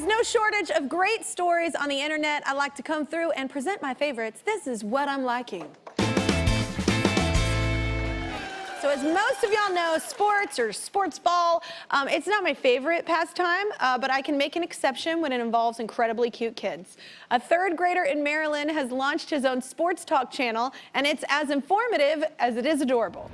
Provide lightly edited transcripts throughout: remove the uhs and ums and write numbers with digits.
is no shortage of great stories on the internet. I like to come through and present my favorites. This is what I'm liking. So as most of y'all know, sports or sports ball, it's not my favorite pastime, but I can make an exception when it involves incredibly cute kids. A third grader in Maryland has launched his own sports talk channel, and it's as informative as it is adorable.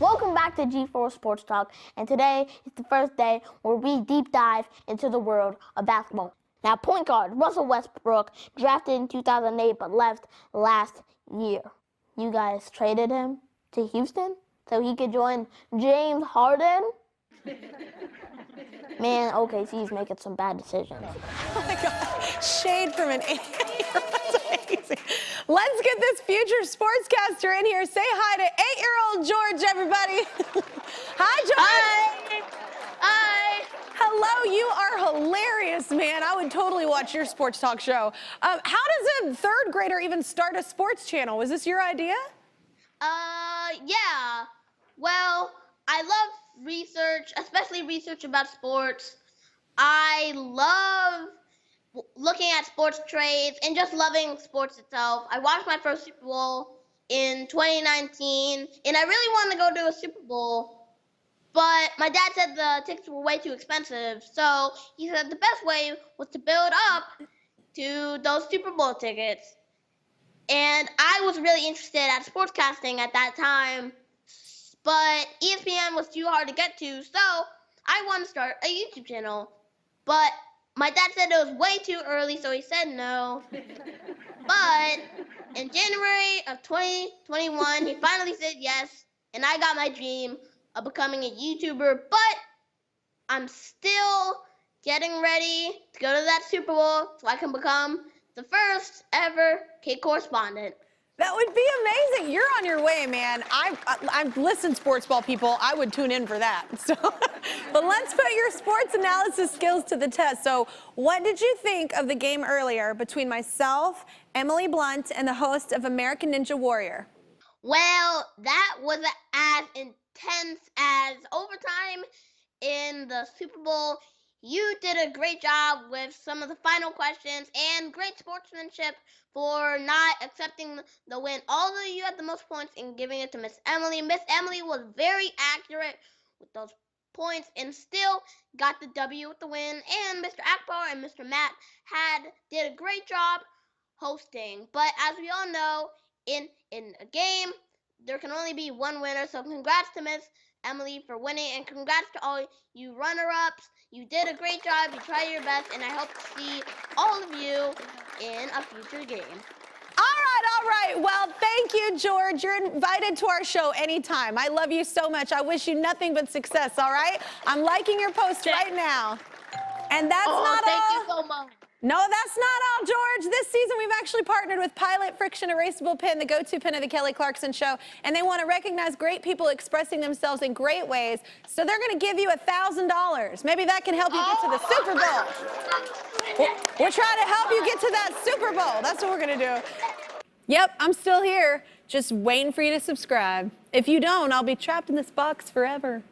Welcome back to G4 Sports Talk, and today is the first day where we deep dive into the world of basketball. Now, point guard Russell Westbrook, drafted in 2008 but left last year. You guys traded him to Houston so he could join James Harden? Man, OKC's making some bad decisions. Oh my God, shade from an 8-year-old. That's amazing. Let's get this future sportscaster in here. Say hi to 8-year-old George, everybody. Hi, George. Hi. Hi. Hello, you are hilarious, man. I would totally watch your sports talk show. How does a third grader even start a sports channel? Was this your idea? Yeah. Well, I love research, especially research about sports. I love looking at sports trades and just loving sports itself. I watched my first Super Bowl in 2019, and I really wanted to go to a Super Bowl, but my dad said the tickets were way too expensive, so he said the best way was to build up to those Super Bowl tickets. And I was really interested at sportscasting at that time, but ESPN was too hard to get to, so I wanted to start a YouTube channel. But my dad said it was way too early, so he said no. But in January of 2021, he finally said yes, and I got my dream of becoming a YouTuber, but I'm still getting ready to go to that Super Bowl so I can become the first ever Kid correspondent. That would be amazing. You're on your way, man. I've listened sports ball people. I would tune in for that. So, but let's put your sports analysis skills to the test. So what did you think of the game earlier between myself, Emily Blunt, and the host of American Ninja Warrior? Well, that was as intense as overtime in the Super Bowl. You did a great job with some of the final questions and great sportsmanship for not accepting the win. Although you had the most points in giving it to Miss Emily. Miss Emily was very accurate with those points and still got the W with the win. And Mr. Akbar and Mr. Matt did a great job hosting. But as we all know, in a game, there can only be one winner. So congrats to Miss Emily for winning, and congrats to all you runner-ups. You did a great job, you tried your best, and I hope to see all of you in a future game. All right. Well, thank you, George. You're invited to our show anytime. I love you so much. I wish you nothing but success, all right? I'm liking your post right now. And that's not all. Thank you so much. No, that's not all, George. This season, we've actually partnered with Pilot Friction Erasable Pen, the go-to pen of the Kelly Clarkson Show, and they want to recognize great people expressing themselves in great ways, so they're going to give you $1,000. Maybe that can help you get to the Super Bowl. We're trying to help you get to that Super Bowl. That's what we're going to do. Yep, I'm still here, just waiting for you to subscribe. If you don't, I'll be trapped in this box forever.